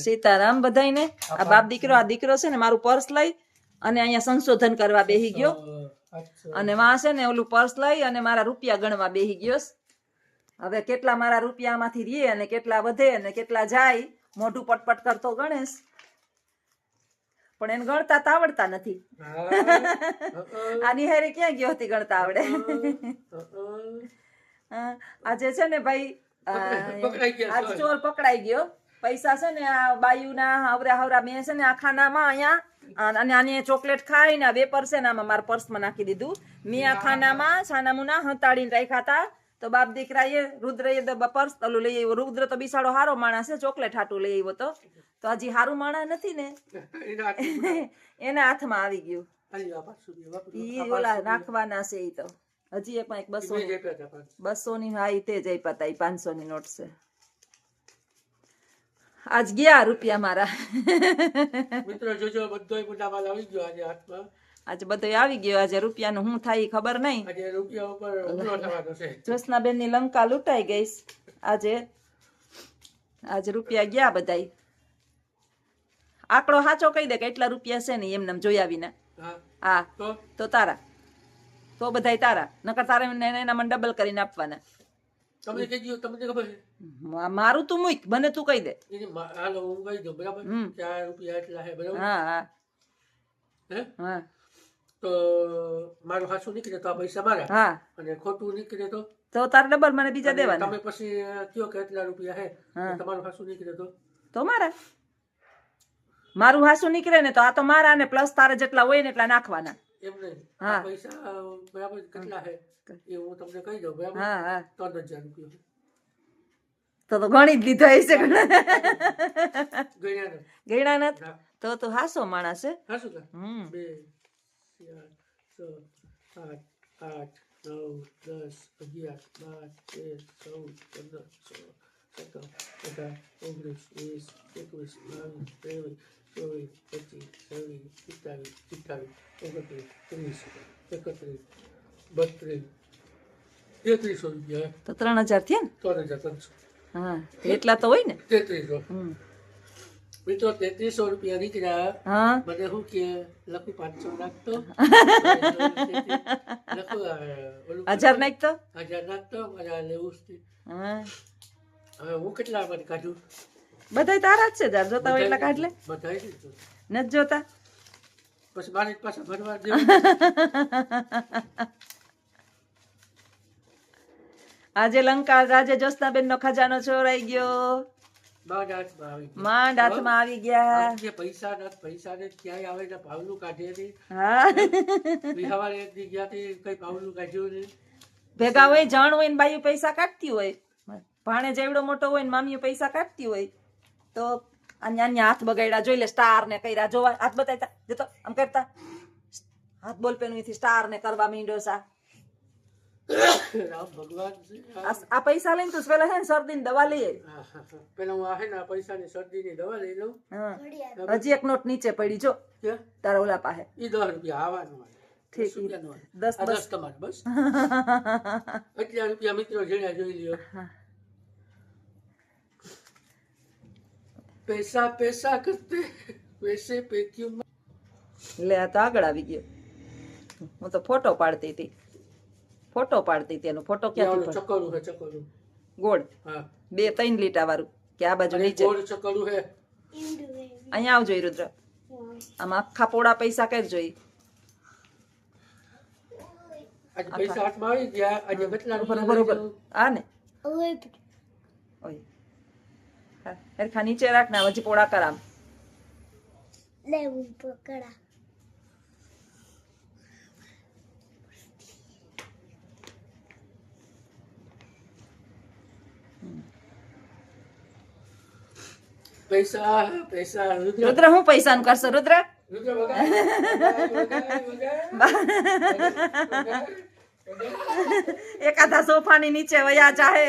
સીતારામ બધાયને. આ બાપ દીકરો, આ દીકરો છે ને મારું પર્સ લઈ અને અહીંયા સંશોધન કરવા બેહી ગયો અને માં છે ને ઓલું પર્સ લઈ અને મારા રૂપિયા ગણવા બેહી ગયો. હવે કેટલા મારા રૂપિયામાંથી રીએ અને કેટલા વધે અને કેટલા જાય મોઢું પટપટ કરતો ગણેશ, પણ એને ગણતા તો આવડતા નથી. આની હારે ક્યાં ગયો હતી ગણતા આવડે. આજે છે ને ભાઈ આજ ચોર પકડાઈ ગયો. પૈસા છે ને આ બાયુના હવરા હવરા મેં છે ને આ ખાનામાં અહીંયા અને આની ચોકલેટ ખાઈને વેપર છે ને આમાં મારા પર્સમાં નાખી દીધું. મેં આ ખાનામાં છાનામુના હંતાડીને રાખ્યા હતા. તો બાપ દીકરાએ રુદ્રએ પર્સ ઓલું લઈ આવ્યો. રુદ્ર તો બિસાડો હારો માણસ છે, ચોકલેટ હાટું લઈ આવ્યો તો હજી હારું માણસ નથી ને એના હાથમાં આવી ગયું. ઈ ઓલા નાખવાના છે. ઈ તો હજી એક 200 ની હા તે જ આપ્યા હતા. 500 ની નોટ છે. આજ ગયા રૂપિયા મારા. મિત્રો જોજો બધોય મુદ્દામાલ આવી ગયો આજે હાથમાં. આજે બધો આવી ગયો. આજે રૂપિયાનું શું થાય ખબર નહીં. આજે રૂપિયા ઉપર હુમલો થવાનો છે. જ્યોત્સનાબેન ની લંકા લૂંટાઈ ગઈ આજે રૂપિયા ગયા બધાય. આંકડો સાચો કહી દે કે એટલા રૂપિયા છે ને એમને જોયા વિના. હા તો તારા તો બધાય તારા, નકર તારે એનામાં ડબલ કરીને આપવાના. તમને કહી દો, તમને ખબર છે મારું તું મૂક, મને તું કહી દે. હાલો હું કહી દઉં બરાબર. 4 રૂપિયા એટલા છે બરાબર. હા હા હે હા. તો મારું હાસું નીકળે તો આ પૈસા મારા. હા અને ખોટું નીકળે તો તાર ડબલ મને બીજા દેવાના. તમે પછી કયો કે એટલા રૂપિયા હે, તમારું હાસું નીકળે તો મારા. મારું હાસું નીકળે ને તો આ તો મારા ને પ્લસ તારે જેટલા હોય ને એટલા નાખવાના. એમ નહીં. આ પૈસા બરાબર કેટલા હે એ હું તમને કહી દઉં બરાબર. હા હા 3000 રૂપિયા તો ગણી જ લીધા હશે. ગણ્યા નથી તો હાસો માણસ છે. હાસું કા 2 4 6 7 8 9 10 11 12 13 14 15 16 17 18 19 20 21 22 23 રૂપિયા તો 3000 થયા ને. 3300. હા એટલા તો હોય ને. 3300. મિત્રો 3300 રૂપિયા નીકળ્યા. હા મને શું કે લખું 500 નાખતો, લખું 1000 નાખતો, 1000 નાખતો, મારે લેવું છે. હા હવે હું કેટલા મને કાઢું? બધાય તારા જ છે. જાર જોતા હોય એટલા કાઢ લે. બધાય નથી જોતા પછી મારી પાસે ભરવા દેવું. આજે લંકા, આજે જ્યોત્સનાબેન નો ખજાનો ચોરાઈ ગયો. માંડ હાથમાં આવી ગયા. પૈસા ને ક્યાંય આવે ને પાવલું કાઢે નહીં. હા વિહાવાળે એક દી ગયા કઈ પાવલું કાઢ્યું નહીં. ભેગા હોય જાણ હોય ને બાયું પૈસા કાઢતી હોય, ભાણે જેવડો મોટો હોય ને મામીઓ પૈસા કાઢતી હોય તો અન્ય હાથ બગાડ્યા જોઈ લે. સ્ટાર ને કર્યા જોવા હાથ બતાવતા જતો આમ કરતા હાથ બોલપેન સ્ટાર ને કરવા માંડ્યો સા. ભગવાન આ પૈસા લઈને તું પેલા છે ને શરદી ની દવા લઈ પેલા હું આ ને પૈસા ની શરદી ની દવા લઈ લઉં. હજી એક નોટ નીચે પડી જો તારા ઓલા પાસે. ઈ 10 રૂપિયા આવવાનું. ઠીક 10 તમારે બસ એટલા રૂપિયા મિત્રો જેડા જોઈ લ્યો. પૈસા પૈસા કરતે વૈસે પે ક્યું. લે આ તો આગળ આવી ગયો. હું તો ફોટો પાડતી હતી. એનો ફોટો ક્યાંથી ચકડું હે ચકડું ગોળ. હા 2-3 લીટા વાળું કે આ બાજુ નીચે ગોળ ચકડું હે. અહીંયા આવજો રુદ્ર. આમ આખા પોડા પૈસા કરજો. આજે પૈસા હાથમાં આવી ગયા. આજે કેટલા બરોબર આ ને ઓય હરખા નીચે રાખ ને હજી પોડા કરામ લેવું પકડા. પૈસા રુદ્ર હું પૈસા નું કરશો રુદ્ર? એકાદા સોફાની નીચે વયા જાહે.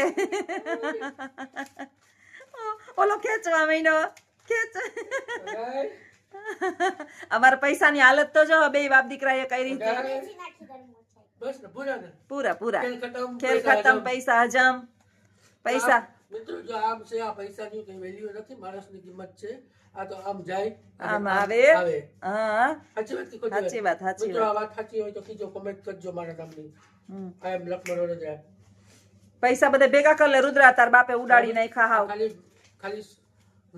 ઓલો ખેંચવા માંડ્યો. ખેંચ. અમારા પૈસાની હાલત તો જો બે બાપ દીકરાએ કરી હતી. પૂરા ખેલ ખતમ પૈસા હજમ. પૈસા મિત્રો જો આમ છે આ પૈસાની કઈ વેલ્યુ નથી, માણસની કિંમત છે. આ તો આમ જાય આમ આવે. હા સાચી વાત કે ખોટી સાચી વાત, સાચી મિત્રો વાત. આ વાત સાચી હોય તો કીજો, કમેન્ટ કરજો મારા નામની. આઈ એમ લક્ષ્મણ વડોદરા. પૈસા બધા ભેગા કર લે રુદ્રા, તાર બાપે ઉડાડી નાખ્યા હાવ. ખાલી ખાલી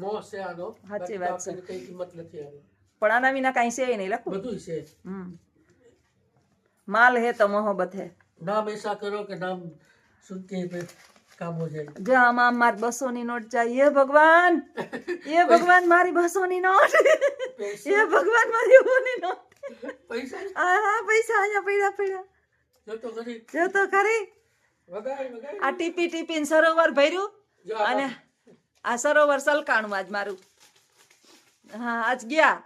મોહ છે આનો, સાચી બાકી વાત તો આપણને કઈ કિંમત નથી આની. પણ આના વિના કઈ છે નહીં લખું. બધું છે. માલ હે તો મોહબ્બત હે. નામ ऐसा करो कि नाम सुन के पे काम हो जाए. જો આમાં મારી 200 ની નોટ જાય. એ ભગવાન, એ ભગવાન મારી 200 ની નોટ. એ ભગવાન મારી 200 ની નોટ. પૈસા હા પૈસા અહીંયા પડ્યા. જો તો ખરી જો તો ખરી. વગાડ આ ટીપી ટીપીને સરોવર ભર્યું જો અને આ સરોવર સલકાણું આજ મારું. હા આજ ગયા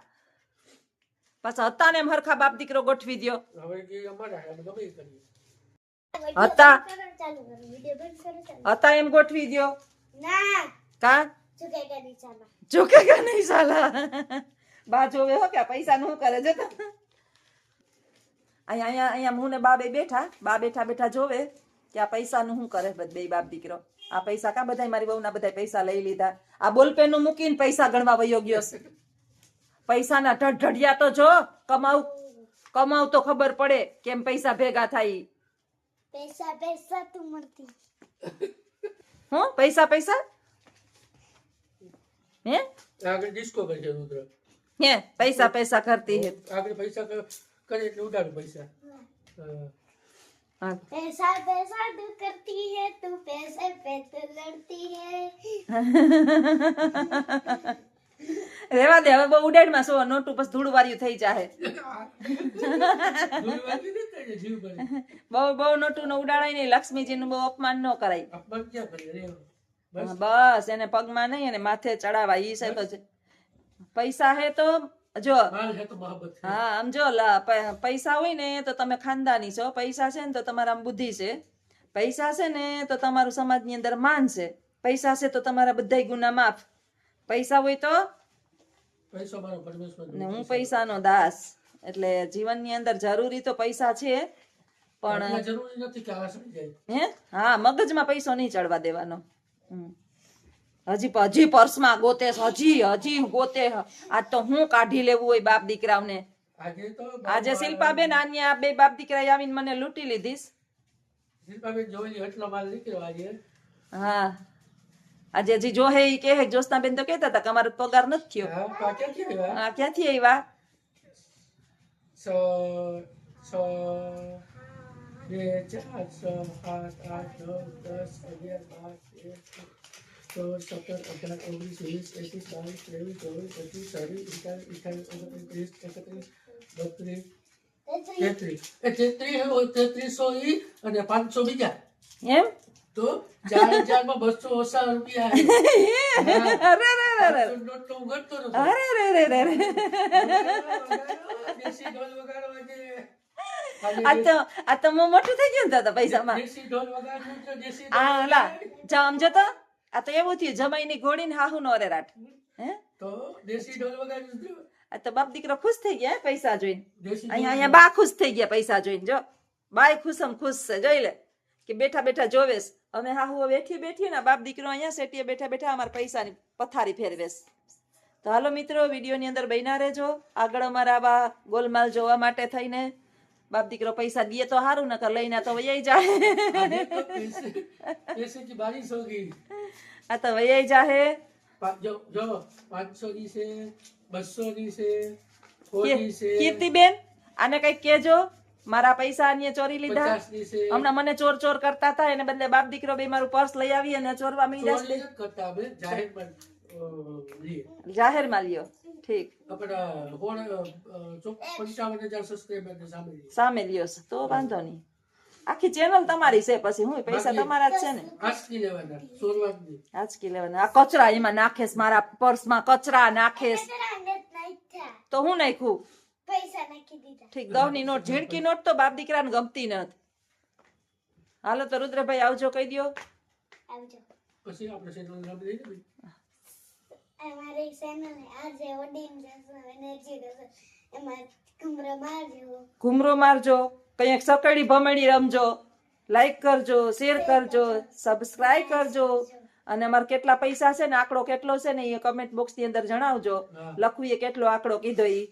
પાછા હતા ને એમ હરખા બાપ દીકરો ગોઠવી દ્યો. હવે કે અમારા અમે ગમે એ કરીએ. હતા એમ ગોઠવી દ્યો. ના કા ચૂકેગા નહીં ચાલા. ઝુકેગા નહીં સાલા. બા જોવે હો કે આ પૈસા નું કરે છે. અહીંયા હું ને બા બેઠા જોવે કે આ પૈસા નું શું કરે બે બાપ દીકરો. આ પૈસા કા બધા મારી બહુ ના બધા પૈસા લઈ લીધા. આ બોલપેન નું મૂકીને પૈસા ગણવા વયો ગયો છે. પૈસાના ઢઢિયા તો જો કમાવ તો ખબર પડે કેમ પૈસા ભેગા થાય. પૈસા તું મળતી. હું પૈસા હે આગળ ડિસ્કો કરશે રુદ્ર. હે પૈસા કરતી હે. આગળ પૈસા કરે એટલે ઉડાડું પૈસા. હા पैसा तू करती है, तू पैसे पे तो लड़ती है. રેવા દે હવે બહુ ઉડાડમાં સો નોટું પછી ધૂળ વાર્યું થઈ જાય. બહુ નોટું નો ઉડાડાય નહીં. લક્ષ્મીજી નું બહુ અપમાન ન કરાય. અપમાન ક્યાં કરીએ? બસ એને પગમાં નહીં અને માથે ચડાવા. ઈ છે તો છે. પૈસા હે તો જો માલ હે તો મોહબ્બત છે. હા આમ જો પૈસા હોય ને તો તમે ખાનદાની છો. પૈસા છે ને તો તમારા બુદ્ધિ છે. પૈસા છે ને તો તમારું સમાજની અંદર માન છે. પૈસા છે તો તમારા બધા ગુના માફ. પૈસા હોય તો પૈસો મારો પરમેશ્વર ને હું પૈસાનો દાસ. એટલે જીવનની અંદર જરૂરી તો પૈસા છે પણ જરૂરી નથી કે આ સડી જાય. હે હા મગજમાં પૈસો નહીં ચડવા દેવાનો. હજી પર્સમાં ગોતે હજી ગોતે. આજ તો હું કાઢી લેવું હોય બાપ દીકરાઓને. આજે શિલ્પાબેન આન્યા બે બાપ દીકરા આવીને મને લૂંટી લીધીશ. શિલ્પાબેન જોઈ એટલો માલ નીકળ્યો આજે. હા આજે હજી જો હે ઈ કે જ્યોત્સનાબેન તો કહેતા હતા કે અમારો પગાર નથી થયો. હા ક્યાંથી આવ્યા? હા ક્યાંથી આવ્યા? 100 2 4 6 8 9 10 11 અને 500 બીજા એમ તો 4000 માં 200 ઓછા રૂપિયા. અરે નોટ તો ઉગડતો નથી. દેશી ઢોલ વગાડો આજે. આ તો મોટું થઈ ગયું ને તો પૈસામાં. દેશી ઢોલ વગાડવું તો દેશી આ લા સમજો તો આ તો એવું થયું જમાઈની ઘોડીને હાહુ નો રેરાટ. હે તો દેશી ઢોલ વગાડવું તો આ તો બાપ દીકરો ખુશ થઈ ગયા પૈસા જોઈને. દેશી અહીંયા બા ખુશ થઈ ગયા પૈસા જોઈને. જો બાય ખુશ છે. જોઈ લે કે બેઠા જોવેશ. અમે હાહુ બેઠી ને બાપ દીકરો અહીંયા સેટીએ બેઠા અમારા પૈસાની પથારી ફેરવેશ. તો હાલો મિત્રો વિડીયોની અંદર બન્યા રહેજો. આગળ અમારા આવા ગોલમાલ જોવા માટે થઈને બાપ દીકરો પૈસા દે તો સારું, નકર લઈને તો વૈયાઈ જાય. पैसे की बारिश होगी. આ તો વૈયાઈ જાહે. जो 500 ની છે, 200 ની છે, 100 ની છે, કીર્તિબેન આને કઈક કેજો. મારા પૈસા આને ચોરી લીધા. 50 ની છે. હમણાં મને ચોર કરતા હતા એને બદલે બાપ દીકરો બે મારું પર્સ લઈ આવી અને ચોરવા મીડ્યા ચોરી નથી કરતા અમે જાહેરમાં લીએ. જાહેરમાં લ્યો. ઠીક આપણા 55,000 સબસ્ક્રાઇબર ને સામે લ્યો છે તો વાંધો નહીં. આખી ચેનલ તમારી છે પછી હું પૈસા તમારા જ છે ને. આંચકી લેવાના, ચોરવાની. આંચકી લેવાના. આ કચરા એમાં નાખેસ, મારા પર્સમાં કચરા નાખેસ તો હું નાખ્યું. પૈસા નાખી દીધા. ઠીક 10 ની નોટ ઝીણકી નોટ તો બાપ દીકરાને ગમતી નથી. હાલો તો રુદ્રભાઈ આવજો કહી દો. આવજો. પછી આપણે ચેનલ નામ લઈ લેવી. અમારી ચેનલ આજે ઓડિયન જશે એનર્જી જશે એમાં ઘુમરો મારજો. કંઈક સકડી ભમણી રમજો. લાઈક કરજો, શેર કરજો, સબસ્ક્રાઇબ કરજો અને અમારે કેટલા પૈસા છે ને આંકડો કેટલો છે ને એ કમેન્ટ બોક્સ ની અંદર જણાવજો. હા. લખવું એ કેટલો આંકડો કીધો ઈ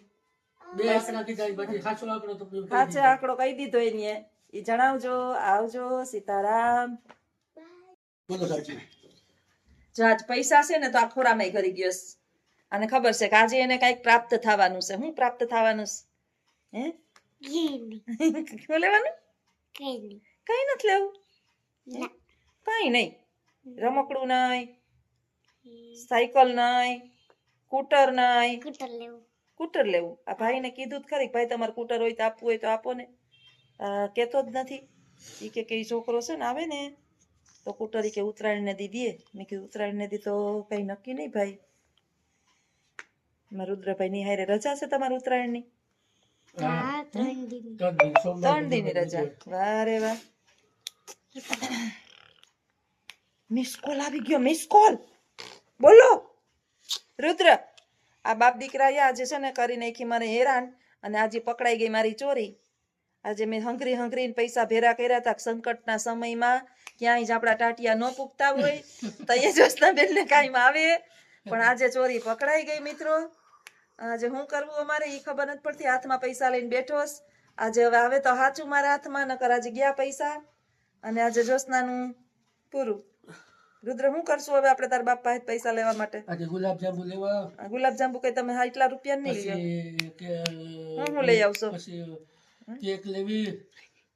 2 આંકડા કીધા ઈ પછી સાચો આંકડો તમને કહી સાચે દીધો. આંકડો કહી દીધો એને ઈ જણાવજો. આવજો. સીતારામ. બોલો સાચી. જો આજ પૈસા છે ને તો આ ખોરામાં કરી ગયો છે. આને ખબર છે કે આજે એને કઈક પ્રાપ્ત થવાનું છે. શું પ્રાપ્ત થવાનું છે? હે શું લેવાનું? કઈ નથી લેવું. કઈ નહીં. રમકડું નહીં, સાયકલ નહીં, સ્કૂટર નહીં. સ્કૂટર લેવું. આ ભાઈને કીધું જ ખરી ભાઈ તમારે સ્કૂટર હોય તો આપવું હોય તો આપો ને. કેતો જ નથી. ઈ કે ઈ છોકરો છે ને આવે ને તો સ્કૂટર ઈ કે ઉત્તરાયણને દી દે. મેં કીધું ઉત્તરાયણને દી તો કઈ નક્કી નહીં ભાઈ. મારા રુદ્રભાઈ ની હારે રજા છે તમારે ઉત્તરાયણની? 3 દિન 3 દિનની રજા. વાહ રે વાહ. મિસ કોલ આવી ગયો. Miss call. બોલો રુદ્ર. આ બાપ દીકરા આજે છે ને કરી નાખી મને હેરાન. અને આજે પકડાઈ ગઈ મારી ચોરી. આજે મેં હંગરીને પૈસા ભેરા કર્યા હતા સંકટના સમયમાં. ક્યાંય જ આપણા ટાટિયા ન પૂગતા હોય તો એ જ્યોત્સનાબેન ને કાંઈ આવે. પણ આજે ચોરી પકડાઈ ગઈ મિત્રો. આજે શું કરવું અમારે એ ખબર નથી પડતી. હાથમાં પૈસા લઈને બેઠો છે. આજે હવે આવે તો સાચું મારા હાથમાં, નકર આજે ગયા પૈસા. અને આજે જ્યોત્સનાનું પૂરું. રુદ્ર શું કરશું હવે આપણે તારા બાપ પાસે પૈસા લેવા માટે? આજે ગુલાબજાંબુ લેવા. ગુલાબજાંબુ કઈ તમે એટલા રૂપિયા નહીં લ્યો. પછી કે હું લઈ આવશો? પછી કેક લેવી.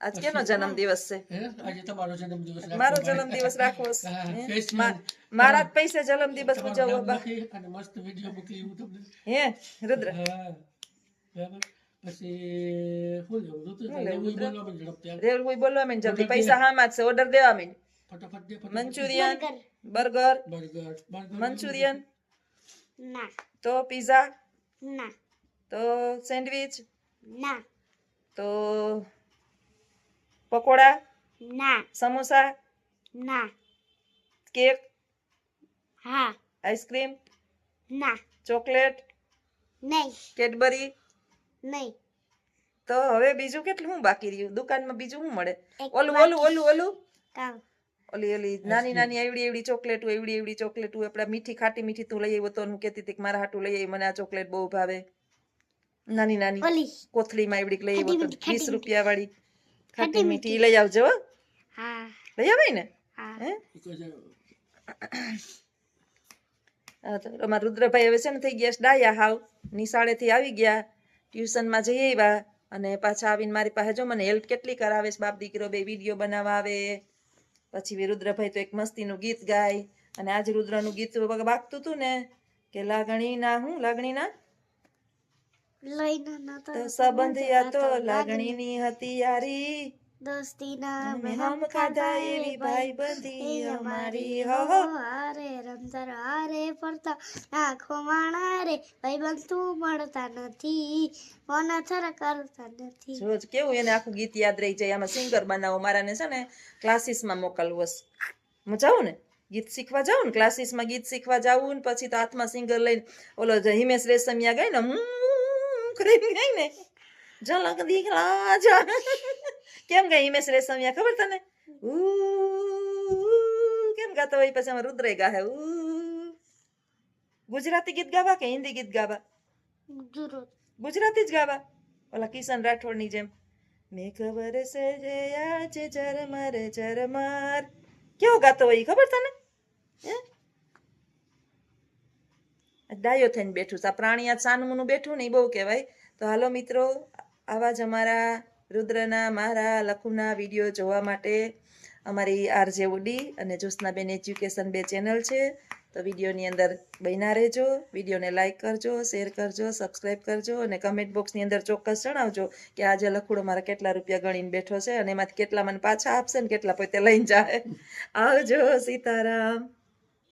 આજ કેનો જન્મદિવસ છે? હે આજે તમારો જન્મદિવસ મારો જન્મદિવસ રાખવો છે. હા, હે? ફેસ્ટિવલ. મારા જ પૈસે જન્મદિવસ ઉજવવો બા. નાખી અને મસ્ત વિડિયો મોકલી હું તમને. હે રુદ્ર? હા બરાબર. પછી શું લેવું? ઋતુ શું લેવું, લેવું રુદ્ર? બોલવા માંડ ઝડપથી. રેલ કોઈ બોલવા માંડ જલ્દી. પૈસા હામાં જ છે. ઓર્ડર દેવા માંડ. ફટાફટ દે. Manchurian, burger, burger. મંચુરિયન, તો પિઝા, તો સેન્ડવિચ, તો pakora, samosa, cake, ice cream, chocolate, Cadbury. તો હવે બીજું કેટલું શું બાકી રહ્યું? દુકાનમાં બીજું શું મળે? ઓલું ઓલી નાની એવડી ચોકલેટ એવડી ચોકલેટ આપણે મીઠી ખાટી મીઠી તું લઈ આવ્યો તો હું કહેતી હતી કે મારા હાટું લઈ આવી, મને આ ચોકલેટ બહુ ભાવે. નાની કોથળીમાં એવડી લઈ આવ્યો તો 20 રૂપિયા વાળી ખાટી મીઠી લઈ આવજો. હો લઈ આવે ને? હે અમારા રુદ્રભાઈ હવે છે ને થઈ ગયા ડાયા હાવ. નિશાળેથી આવી ગયા, ટ્યુશનમાં જઈ આવ્યા અને પાછા આવીને મારી પાસે જો મને હેલ્પ કેટલી કરાવે છે. બાપ દીકરો બે વિડીયો બનાવવા આવે. પછી રુદ્રભાઈ તો એક મસ્તીનું ગીત ગાય. અને આજે રુદ્રનું ગીત વાગતું હતું ને કે લાગણીના તો સંબંધિયા તો લાગણીની હતી યારી. દોસ્તીના અમે હમ ખાધા એવી ભાઈબંધી અમારી હો. હારે રમતા હારે ફરતા આંખો માણા રે ભાઈબંધ તું મળતા નથી મન થર કરતા નથી. જો કેવું એને આખું ગીત યાદ રહી જાય. આમાં સિંગર બનાવો. મારાને છે ને ક્લાસીસમાં મોકલવું છે. હું જાઉં ને ગીત શીખવા જાઉં ને ક્લાસીસમાં ગીત શીખવા જાઉં ને પછી તો હાથમાં સિંગર લઈને ઓલો હિમેશ રેશમિયા ગઈ ને કરીને ગઈ ને ઝલક દીકરા જા. કેમ ગઈ હિમેશ રેશમિયા ખબર તને? કેમ ગાતો હોય? પછી આમાં રુદ્રે ગાહે. ગુજરાતી ગીત ગાવા કે હિન્દી ગીત ગાવા? ગુજરાતી જ ગાવા. ઓલા કિશન રાઠોડની જેમ મેં ખબર છે જે આજ ઝરમર. કેવો ગાતો હોય ખબર તને? ડાયો થઈને બેઠું છે. આ પ્રાણી આ સાનમુનું બેઠું ને એ બહુ કહેવાય. તો હાલો મિત્રો, આવા જ અમારા રુદ્રના, મારા, લખુના વિડીયો જોવા માટે અમારી આરજે ઉડી અને જ્યોત્સનાબેન એજ્યુકેશન 2 ચેનલ છે. તો વિડીયોની અંદર બન્યા રહેજો. વિડીયોને લાઈક કરજો, શેર કરજો, સબસ્ક્રાઈબ કરજો અને કમેન્ટ બોક્સની અંદર ચોક્કસ જણાવજો કે આજે લખુડો મારા કેટલા રૂપિયા ગણીને બેઠો છે અને એમાંથી કેટલા મને પાછા આપશે ને કેટલા પોતે લઈને જાય. આવજો. સીતારામ.